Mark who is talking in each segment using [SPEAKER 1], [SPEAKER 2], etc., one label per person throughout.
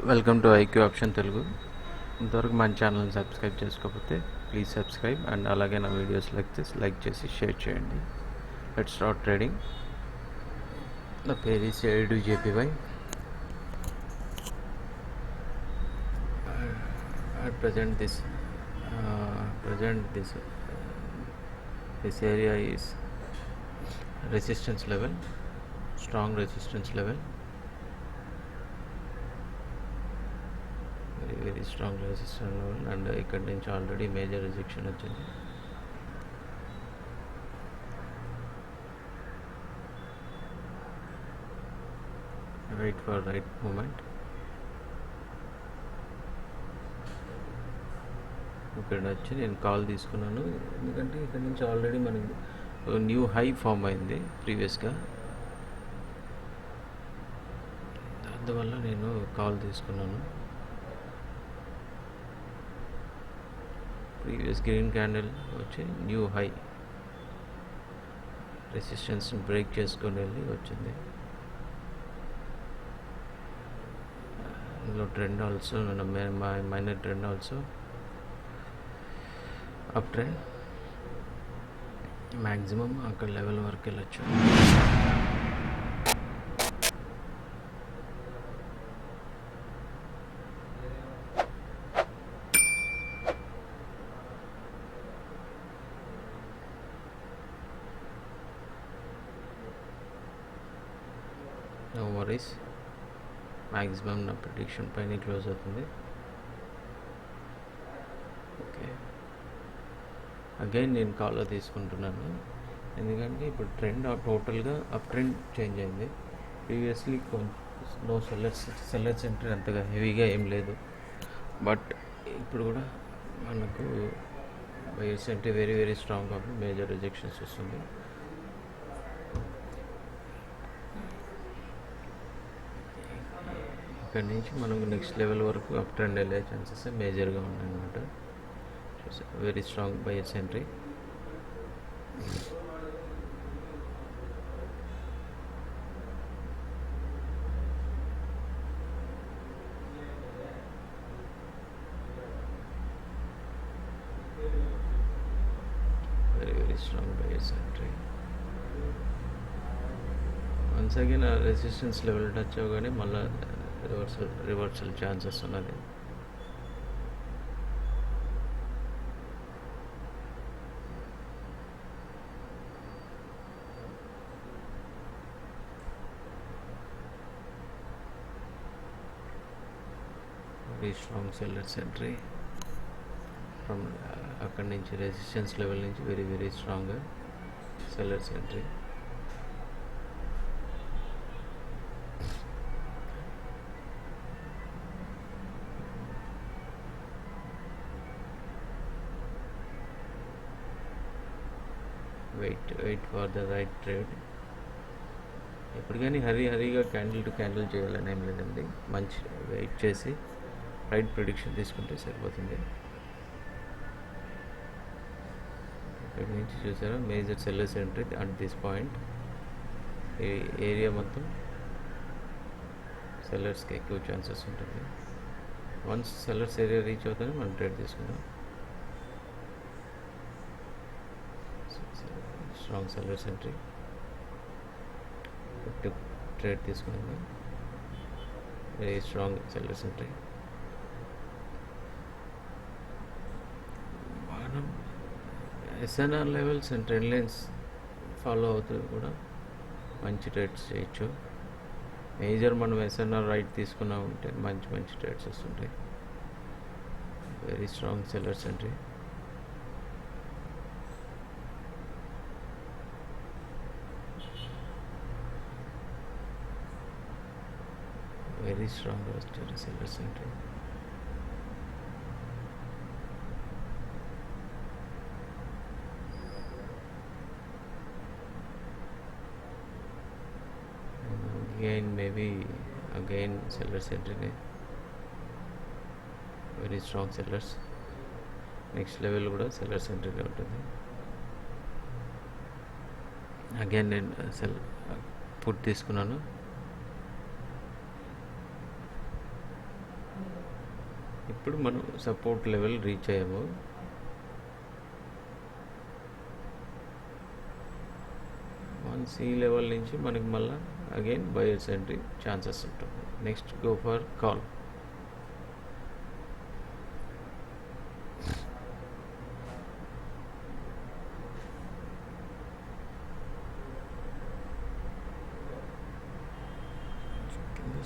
[SPEAKER 1] Welcome to IQ option Telugu. ఇంతవరకు మన ఛానల్ని సబ్స్క్రైబ్ చేసుకోకపోతే ప్లీజ్ సబ్స్క్రైబ్ అండ్ అలాగే నా వీడియోస్ లైక్ చేసి షేర్ చేయండి. Let's start trading. నా పేరు is JPY. At present this area is resistance level, strong resistance level, very strong resistance level, and ఇక్కడ నుంచి ఆల్రెడీ మేజర్ రిజెక్షన్ వచ్చింది. Wait for right moment. ఇక్కడ వచ్చి నేను కాల్ తీసుకున్నాను ఎందుకంటే ఇక్కడ నుంచి ఆల్రెడీ మనకి న్యూ హై ఫామ్ అయింది ప్రీవియస్గా, అందువల్ల నేను కాల్ తీసుకున్నాను. ప్రీవియస్ గ్రీన్ క్యాండిల్ వచ్చి న్యూ హై రెసిస్టెన్స్ బ్రేక్ చేసుకొని వెళ్ళి వచ్చింది. ఇందులో trend also minor trend also up trend. Maximum అక్కడ లెవెల్ వరకు వెళ్ళచ్చు. నో వరీస్, మ్యాక్సిమం నా ప్రిడిక్షన్ పైన క్లోజ్ అవుతుంది. ఓకే, అగైన్ నేను కాల్లో తీసుకుంటున్నాను ఎందుకంటే ఇప్పుడు ట్రెండ్ టోటల్గా అప్ ట్రెండ్ చేంజ్ అయింది. ప్రీవియస్లీ నో సెల్లర్స్ ఎంట్రీ అంతగా హెవీగా ఏం లేదు, బట్ ఇప్పుడు కూడా మనకు buyers entry very very strong కాబట్టి మేజర్ రిజెక్షన్స్ వస్తుంది. ఇక్కడ నుంచి మనకు నెక్స్ట్ లెవెల్ వరకు అప్ ట్రెండ్ వెళ్ళే ఛాన్సెస్ మేజర్గా ఉన్నాయన్నమాట. Very strong buyers entry. Very strong buyers entry. Once again ఆ రెసిస్టెన్స్ లెవెల్ టచ్ అవ్వగానే మళ్ళీ రివర్సల్ ఛాన్సెస్ ఉన్నది. Very strong sellers entry from అక్కడి నుంచి రెసిస్టెన్స్ లెవెల్ నుంచి very very strong sellers entry. Wait for the right trade. ఎప్పుడు కానీ హరీగా candle to candle చేయాలని ఏం లేదండి. మంచి వెయిట్ చేసి రైట్ ప్రిడిక్షన్ తీసుకుంటే సరిపోతుంది. ఇక్కడి నుంచి చూసారా major sellers entry at this point. ఈ ఏరియా మొత్తం సెల్లర్స్కి ఎక్కువ ఛాన్సెస్ ఉంటుంది. వన్స్ సెల్లర్స్ ఏరియా రీచ్ అవుతానే మనం ట్రేడ్ తీసుకుందాం. స్ట్రాంగ్ సెల్లర్స్ ఎంట్రీ ట్రేడ్ తీసుకున్నాను. Very strong sellers entry. మనం SNR levels and trend lines follow అవుతూ కూడా మంచి ట్రేడ్స్ చేయొచ్చు. మేజర్ మనం SNR రైట్ తీసుకున్నా ఉంటే మంచి ట్రేడ్స్ వస్తుంటాయి. Very strong sellers entry. Very strong sellers entry. Again sellers ఎంట్రీనే. Very strong sellers. Next level కూడా సెల్లర్స్ ఎంట్రీనే ఉంటుంది. అగైన్ నేను పుట్ తీసుకున్నాను. ఇప్పుడు మనం సపోర్ట్ లెవెల్ రీచ్ అయ్యాము. వన్స్ ఈ లెవెల్ నుంచి మనకి మళ్ళీ అగైన్ బయర్స్ ఎంట్రీ ఛాన్సెస్ ఉంటుంది. Next go for call.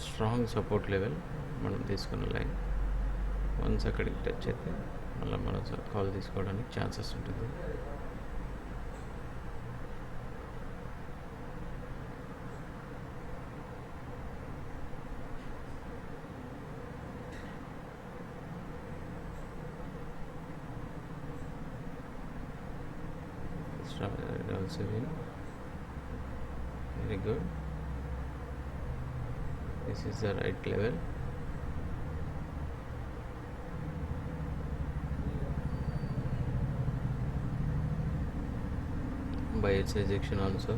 [SPEAKER 1] Strong support level మనం తీసుకున్న లైన్ వన్స్ అక్కడికి టచ్ అయితే మళ్ళీ మనం కాల్ తీసుకోవడానికి ఛాన్సెస్ ఉంటుంది. Also very good. This is the right level. By its rejection also.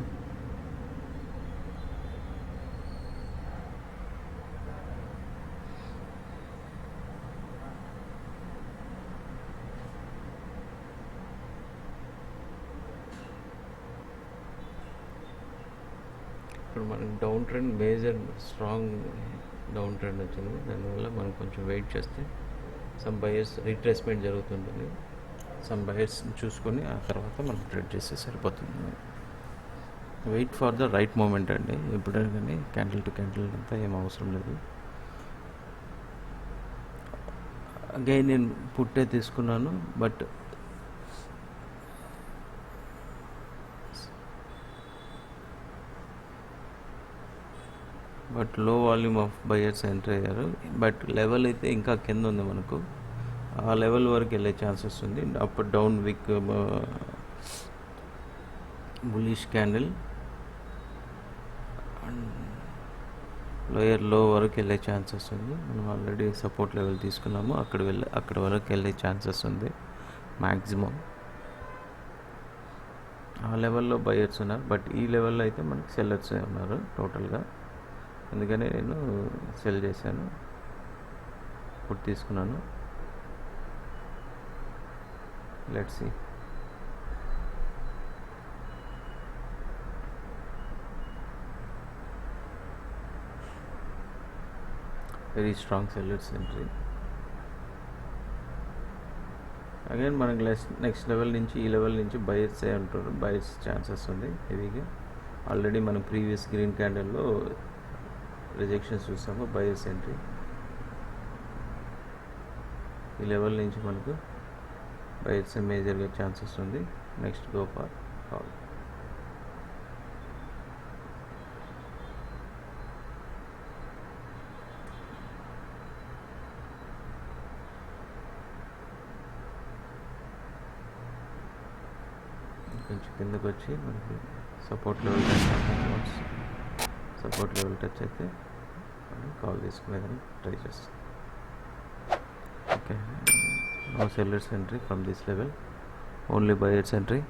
[SPEAKER 1] ఇప్పుడు మనకి down trend major strong down trend వచ్చింది. దానివల్ల మనం కొంచెం వెయిట్ చేస్తే సమ్ బయర్స్ రీట్రేస్మెంట్ జరుగుతుంటుంది. సమ్ బయర్స్ చూసుకొని ఆ తర్వాత మనం ట్రేడ్ చేస్తే సరిపోతుంది. Wait for the right moment అండి. ఎప్పుడైనా కానీ క్యాండిల్ టు క్యాండిల్ అంతా ఏం అవసరం లేదు. అగైన్ నేను పుట్టే తీసుకున్నాను, బట్ లో వాల్యూమ్ ఆఫ్ బయర్స్ ఎంటర్ అయ్యారు. బట్ లెవెల్ అయితే ఇంకా కింద ఉంది. మనకు ఆ లెవెల్ వరకు వెళ్ళే ఛాన్సెస్ ఉంది. అప్ డౌన్ విక్ బులిష్ క్యాండిల్ అండ్ లోయర్ లో వరకు వెళ్ళే ఛాన్సెస్ ఉంది. మనం ఆల్రెడీ సపోర్ట్ లెవెల్ తీసుకున్నాము. అక్కడ వరకు వెళ్ళే ఛాన్సెస్ ఉంది మ్యాక్సిమం. ఆ లెవెల్లో బయర్స్ ఉన్నారు, బట్ ఈ లెవెల్లో అయితే మనకి సెల్లర్స్ ఉన్నారు టోటల్గా. అందుకని నేను సెల్ చేశాను, పుట్ తీసుకున్నాను. Let's see. Very strong sellers entry. Again మనకి నెక్స్ట్ లెవెల్ నుంచి ఈ లెవెల్ నుంచి బయర్స్ ఉంటారు. బయర్స్ ఛాన్సెస్ ఉంది హెవీగా. ఆల్రెడీ మనం ప్రీవియస్ గ్రీన్ క్యాండిల్లో రిజెక్షన్స్ చూసాము. బయర్స్ ఎంట్రీ ఈ లెవెల్ నుంచి మనకు బయర్స్ మేజర్గా ఛాన్సెస్ ఉంది. Next go for call. కొంచెం కిందకు వచ్చి మనకి సపోర్ట్ లెవెల్ టచ్ అయితే కాల్ తీసుకునేదని ట్రై చేస్తాం. Okay, no sellers entry from this level, only buyers entry.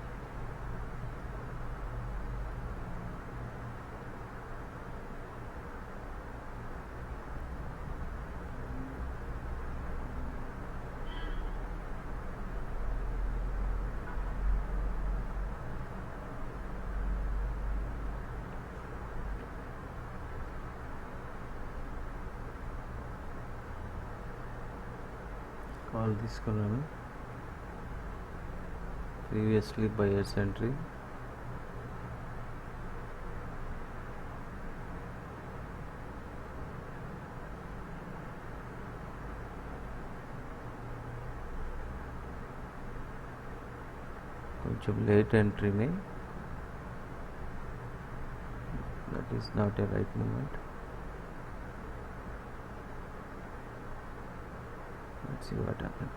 [SPEAKER 1] Call తీసుకున్నాను. Previously buyers entry. కొంచెం లేట్ ఎంట్రీని. That is not a right moment. Let's see what happened.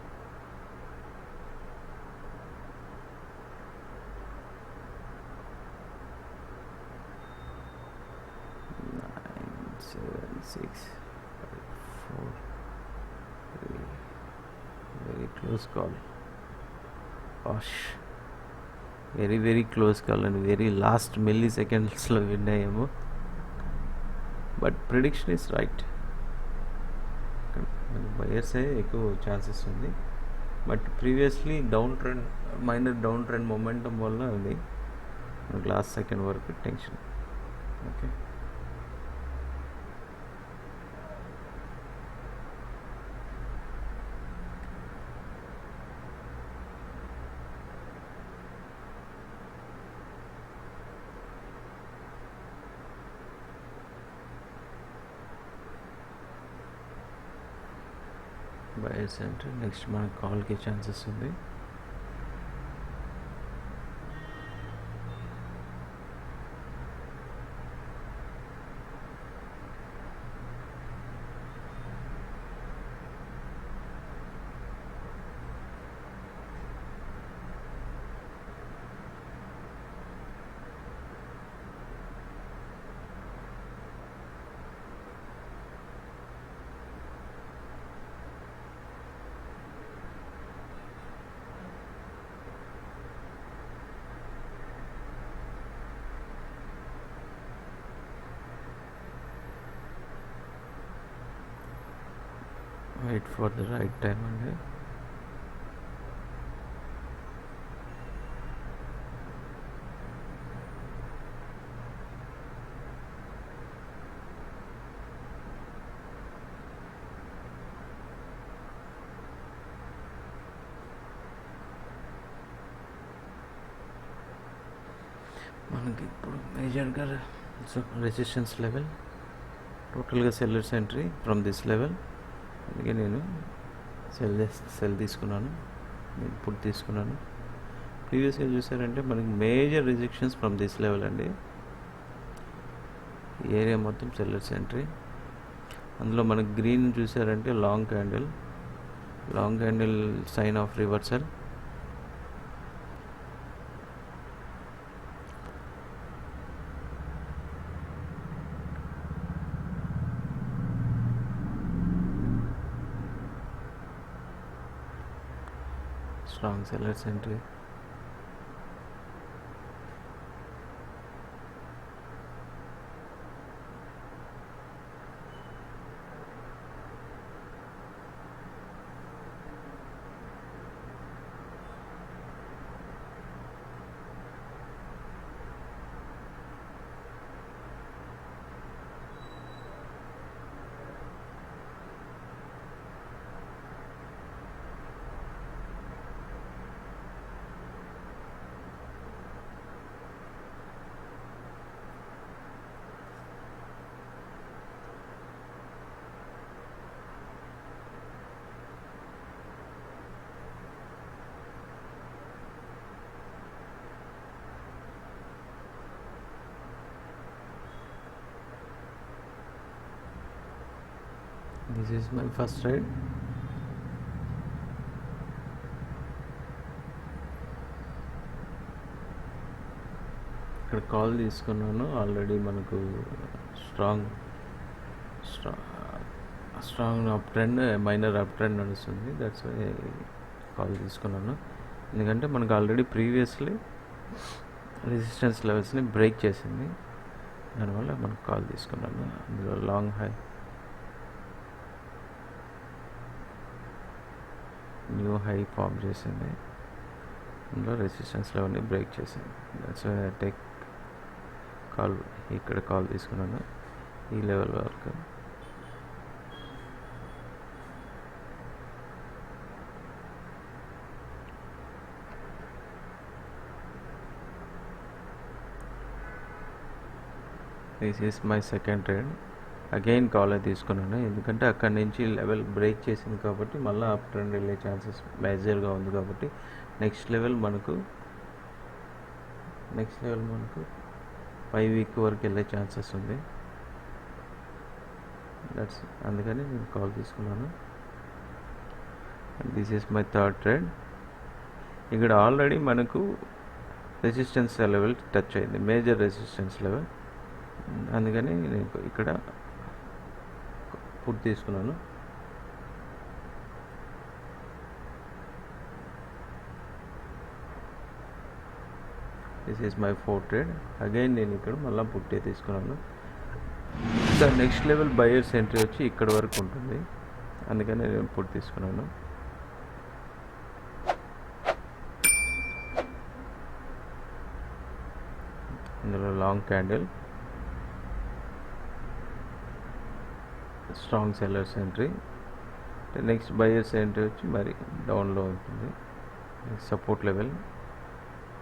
[SPEAKER 1] Nine, 7, 6, 5, 4, 3. Very close call. Gosh, very close call and very last milliseconds lo win ayyamo. But prediction is right. బయర్సే ఎక్కువ chances ఉంది. But previously minor down trend momentum వల్ల అది మనకు last second వరకు tension. Okay, buyers అంటే next మనకు కాల్కి ఛాన్సెస్ ఉంది. Wait for the right time అండి. మనకి ఇప్పుడు మేజర్గా రెసిస్టెన్స్ లెవెల్, టోటల్గా sellers entry from this level. అందుకే నేను సెల్ తీసుకున్నాను, ఇప్పుడు తీసుకున్నాను. ప్రీవియస్గా చూసారంటే మనకి major rejections from this level అండి. ఈ ఏరియా మొత్తం సెల్లర్స్ ఎంట్రీ. అందులో మనకి గ్రీన్ చూసారంటే long candle sign of reversal. Strong sellers entry. This is my first trade. ఇక్కడ కాల్ తీసుకున్నాను ఆల్రెడీ. మనకు strong up trend, minor up trend నడుస్తుంది. దట్స్ వై కాల్ తీసుకున్నాను. ఎందుకంటే మనకు ఆల్రెడీ ప్రీవియస్లీ రెసిస్టెన్స్ లెవెల్స్ని బ్రేక్ చేసింది, దానివల్ల మనకు కాల్ తీసుకున్నాను. అందులో long high, new high form చేసింది, అందులో రెసిస్టెన్స్ లెవెల్ని బ్రేక్ చేసింది. That's why I take call. ఇక్కడ కాల్ తీసుకున్నాను ఈ లెవెల్ వరకు. This is my second trade. Again call తీసుకున్నాను, ఎందుకంటే అక్కడి నుంచి లెవెల్ బ్రేక్ చేసింది కాబట్టి మళ్ళీ అప్ ట్రెండ్ వెళ్ళే ఛాన్సెస్ మేజర్గా ఉంది. కాబట్టి నెక్స్ట్ లెవెల్ మనకు 5 వీక్ వరకు వెళ్ళే ఛాన్సెస్ ఉంది. అందుకని నేను కాల్ తీసుకున్నాను. This is my third trade. ఇక్కడ ఆల్రెడీ మనకు రెసిస్టెన్స్ లెవెల్ టచ్ అయింది, మేజర్ రెసిస్టెన్స్ లెవెల్. అందుకని నేను ఇక్కడ పుట్ తీసుకున్నాను. This is my fourth trade. Again నేను ఇక్కడ మళ్ళీ పుట్టే తీసుకున్నాను. నెక్స్ట్ లెవెల్ బయర్స్ ఎంట్రీ వచ్చి ఇక్కడ వరకు ఉంటుంది. అందుకని నేను పుట్ తీసుకున్నాను. ఇందులో long candle, strong sellers entry. Next buyers entry వచ్చి మరి డౌన్లో ఉంటుంది. సపోర్ట్ లెవెల్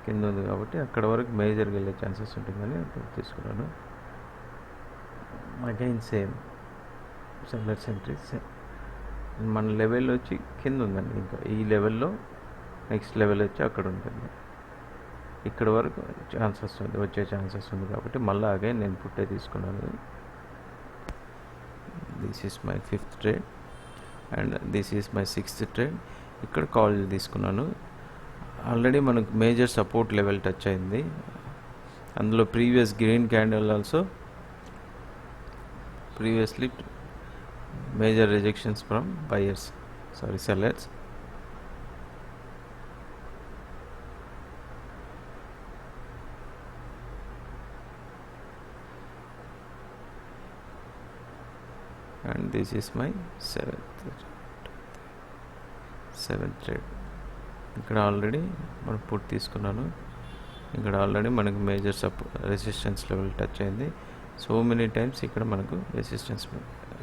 [SPEAKER 1] కింద ఉంది కాబట్టి అక్కడ వరకు మేజర్గా వెళ్ళే ఛాన్సెస్ ఉంటుందని తీసుకున్నాను. Again same sellers entry. మన లెవెల్ వచ్చి కింద ఉందండి. ఇంకా ఈ లెవెల్లో నెక్స్ట్ లెవెల్ వచ్చి అక్కడ ఉంటుంది. ఇక్కడ వరకు వచ్చే ఛాన్సెస్ ఉంది కాబట్టి మళ్ళీ అగైన్ నేను పుట్టే తీసుకున్నాను. This is my 5th trade and this is my 6th trade. ఇక్కడ కాల్ తీసుకున్నాను. ఆల్రెడీ మనకు మేజర్ సపోర్ట్ లెవెల్ టచ్ అయింది. అందులో previous green candle also previously major rejections from sellers. And this is my 7th trade. ఇక్కడ already మనం put తీసుకున్నాను. ఇక్కడ already మనకు మేజర్ రెసిస్టెన్స్ లెవెల్ టచ్ అయింది. సో మెనీ టైమ్స్ ఇక్కడ మనకు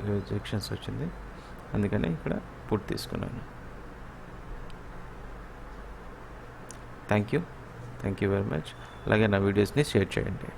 [SPEAKER 1] రిజెక్షన్స్ వచ్చింది. అందుకని ఇక్కడ పుట్ తీసుకున్నాను. Thank you very much. అలాగే నా వీడియోస్ని షేర్ చేయండి.